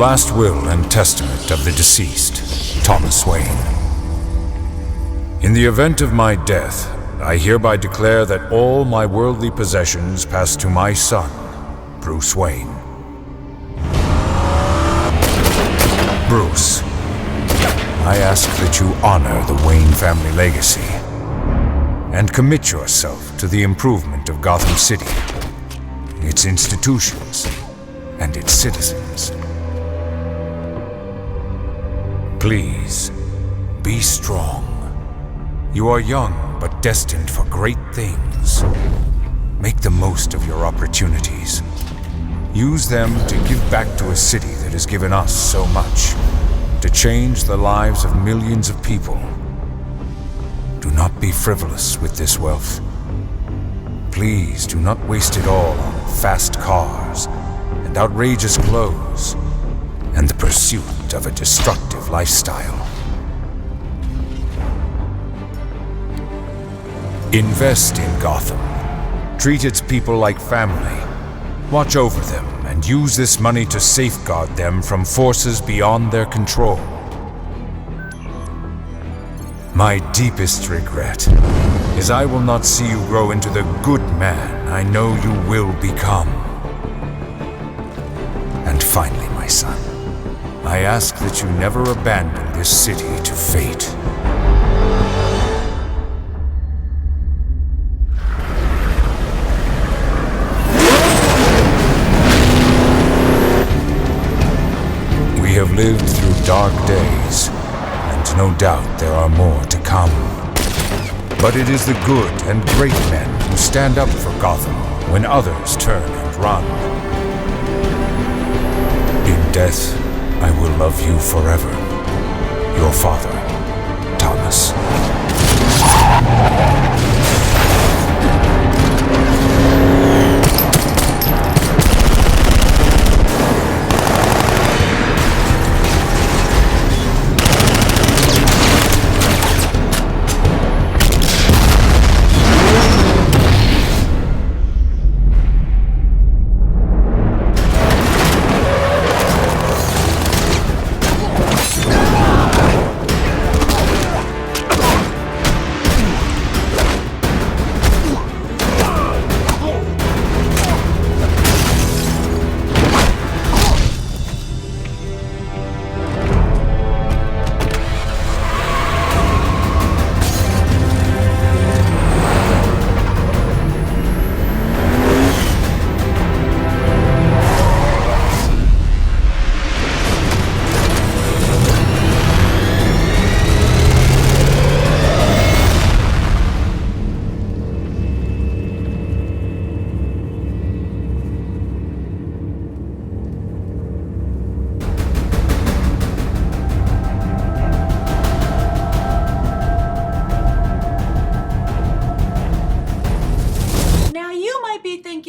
last will and testament of the deceased, Thomas Wayne. In the event of my death, I hereby declare that all my worldly possessions pass to my son, Bruce Wayne. Bruce, I ask that you honor the Wayne family legacy and commit yourself to the improvement of Gotham City, its institutions, and its citizens. Please, be strong. You are young, but destined for great things. Make the most of your opportunities. Use them to give back to a city that has given us so much, to change the lives of millions of people. Do not be frivolous with this wealth. Please do not waste it all on fast cars and outrageous clothes and the pursuit of a destructive lifestyle. Invest in Gotham. Treat its people like family. Watch over them and use this money to safeguard them from forces beyond their control. My deepest regret is I will not see you grow into the good man I know you will become. And finally, my son, I ask that you never abandon this city to fate. We have lived through dark days, and no doubt there are more to come. But it is the good and great men who stand up for Gotham when others turn and run. In death, I will love you forever. Your father, Thomas.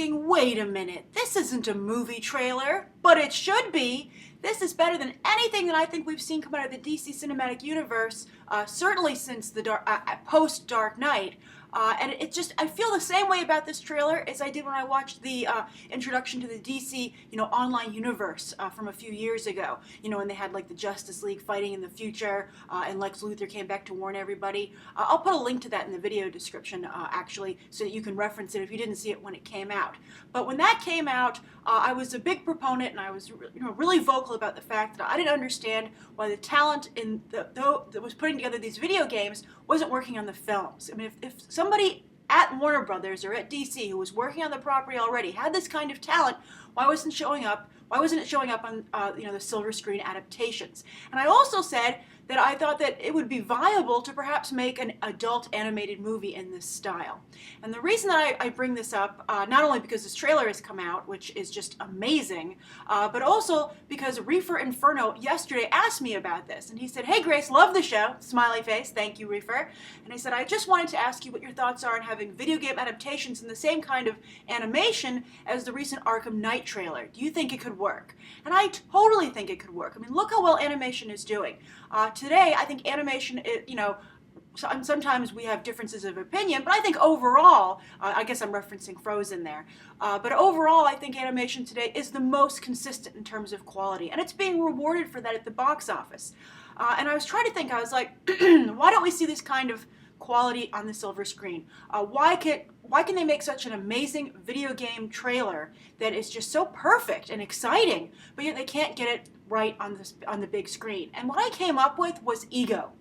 Wait a minute, this isn't a movie trailer, but it should be. This is better than anything that I think we've seen come out of the DC Cinematic Universe, certainly since the post-Dark Knight. And it just, I feel the same way about this trailer as I did when I watched the introduction to the DC, online universe from a few years ago. When they had like the Justice League fighting in the future, and Lex Luthor came back to warn everybody. I'll put a link to that in the video description, actually, so that you can reference it if you didn't see it when it came out. But when that came out, I was a big proponent, and I was, really vocal about the fact that I didn't understand why the talent that was putting together these video games wasn't working on the films. I mean, if somebody at Warner Brothers or at DC who was working on the property already had this kind of talent, why wasn't it showing up on the silver screen adaptations? And I also said that I thought that it would be viable to perhaps make an adult animated movie in this style. And the reason that I bring this up, not only because this trailer has come out, which is just amazing, but also because Reefer Inferno yesterday asked me about this. And he said, "Hey Grace, love the show." Smiley face, thank you, Reefer. And I said, "I just wanted to ask you what your thoughts are on having video game adaptations in the same kind of animation as the recent Arkham Knight trailer. Do you think it could work?" And I totally think it could work. I mean, look how well animation is doing. Today, I think animation, sometimes we have differences of opinion, but I think overall, I guess I'm referencing Frozen there, but overall I think animation today is the most consistent in terms of quality, and it's being rewarded for that at the box office. And I was trying to think, I was like, why don't we see this kind of quality on the silver screen? Why can they make such an amazing video game trailer that is just so perfect and exciting, but yet they can't get it right on the big screen? And what I came up with was ego.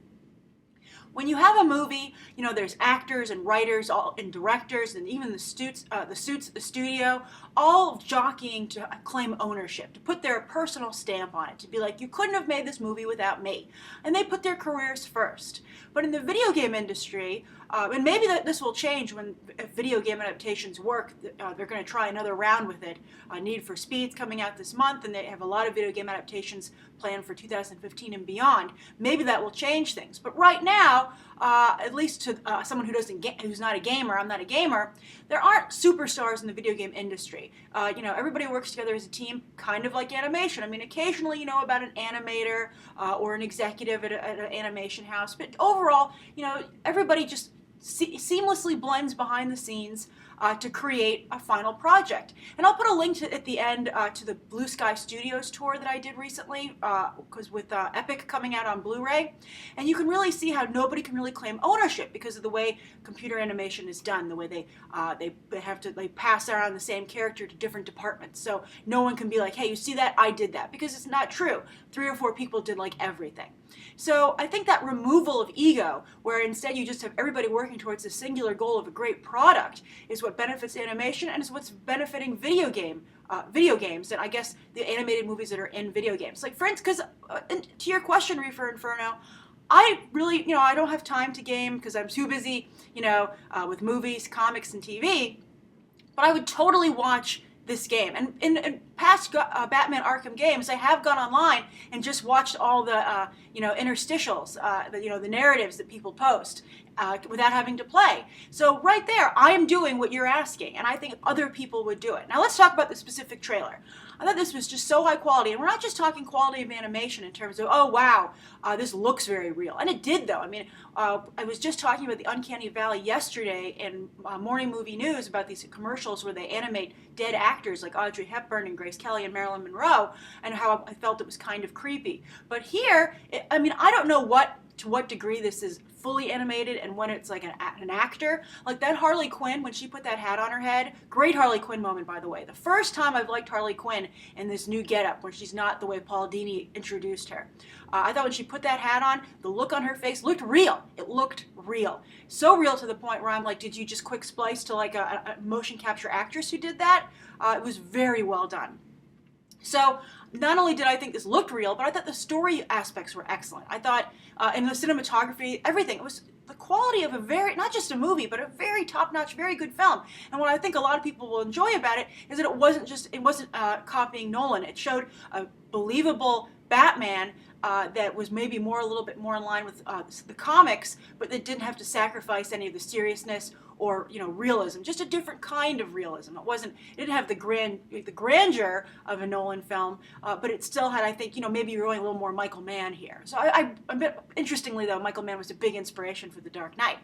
When you have a movie, there's actors and writers and directors and even the suits at the studio, all jockeying to claim ownership, to put their personal stamp on it, to be like, you couldn't have made this movie without me. And they put their careers first. But in the video game industry, and maybe this will change when video game adaptations work, they're going to try another round with it. Need for Speed's coming out this month, and they have a lot of video game adaptations planned for 2015 and beyond. Maybe that will change things. But right now, at least to someone who's not a gamer, I'm not a gamer, there aren't superstars in the video game industry. Everybody works together as a team, kind of like animation. I mean, occasionally you know about an animator or an executive at an animation house, but overall, everybody just seamlessly blends behind the scenes to create a final project. And I'll put a link at the end to the Blue Sky Studios tour that I did recently, because with Epic coming out on Blu-ray, and you can really see how nobody can really claim ownership because of the way computer animation is done, the way they pass around the same character to different departments. So no one can be like, hey, you see that? I did that, because it's not true. 3 or 4 people did like everything. So I think that removal of ego, where instead you just have everybody working towards the singular goal of a great product, is what benefits animation and is what's benefiting video games, and I guess the animated movies that are in video games. Like, for instance, because to your question, Reefer Inferno, I really, I don't have time to game because I'm too busy, with movies, comics, and TV, but I would totally watch this game. And in past Batman Arkham games, I have gone online and just watched all the interstitials, the narratives that people post without having to play. So right there, I am doing what you're asking, and I think other people would do it. Now let's talk about the specific trailer. I thought this was just so high quality, and we're not just talking quality of animation in terms of, oh wow, this looks very real. And it did, though. I mean, I was just talking about the Uncanny Valley yesterday in Morning Movie News about these commercials where they animate dead actors like Audrey Hepburn and Grace Kelly and Marilyn Monroe, and how I felt it was kind of creepy. But here, I don't know to what degree this is fully animated and when it's like an actor. Like that Harley Quinn, when she put that hat on her head, great Harley Quinn moment, by the way. The first time I've liked Harley Quinn in this new getup, where she's not the way Paul Dini introduced her. I thought when she put that hat on, the look on her face looked real. It looked real. So real to the point where I'm like, did you just quick splice to like a motion capture actress who did that? It was very well done. So not only did I think this looked real, but I thought the story aspects were excellent. I thought in the cinematography, everything, it was the quality of a very, not just a movie, but a very top-notch, very good film. And what I think a lot of people will enjoy about it is that it wasn't copying Nolan. It showed a believable Batman that was maybe a little bit more in line with the comics, but that didn't have to sacrifice any of the seriousness or realism. Just a different kind of realism. It didn't have the grandeur of a Nolan film, but it still had, I think, maybe you're going a little more Michael Mann here. So interestingly though, Michael Mann was a big inspiration for the Dark Knight,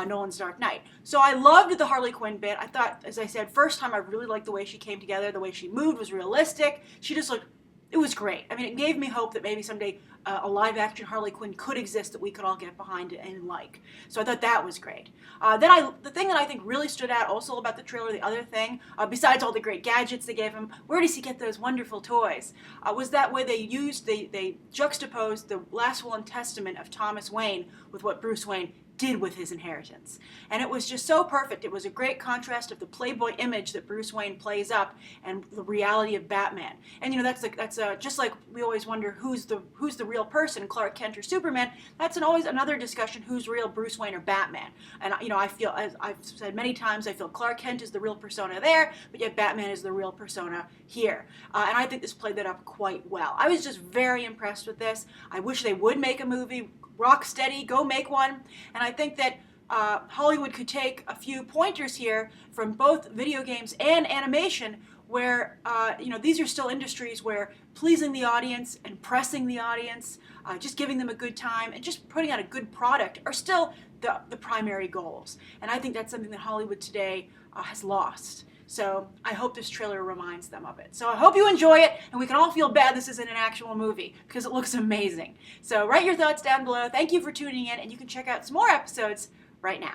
Nolan's Dark Knight. So I loved the Harley Quinn bit. I thought, as I said, first time I really liked the way she came together, the way she moved was realistic. She just looked, it was great. I mean, it gave me hope that maybe someday a live-action Harley Quinn could exist that we could all get behind and like. So I thought that was great. The thing that I think really stood out also about the trailer, the other thing, besides all the great gadgets they gave him, where does he get those wonderful toys, was that way they juxtaposed the last will and testament of Thomas Wayne with what Bruce Wayne did with his inheritance. And it was just so perfect. It was a great contrast of the Playboy image that Bruce Wayne plays up and the reality of Batman. And that's just like we always wonder who's the real person, Clark Kent or Superman. That's always another discussion, who's real, Bruce Wayne or Batman. And I feel, as I've said many times, I feel Clark Kent is the real persona there, but yet Batman is the real persona here. And I think this played that up quite well. I was just very impressed with this. I wish they would make a movie. Rocksteady, go make one. And I think that Hollywood could take a few pointers here from both video games and animation, where these are still industries where pleasing the audience, impressing the audience, just giving them a good time, and just putting out a good product are still the primary goals. And I think that's something that Hollywood today has lost. So I hope this trailer reminds them of it. So I hope you enjoy it, and we can all feel bad this isn't an actual movie, because it looks amazing. So write your thoughts down below. Thank you for tuning in, and you can check out some more episodes right now.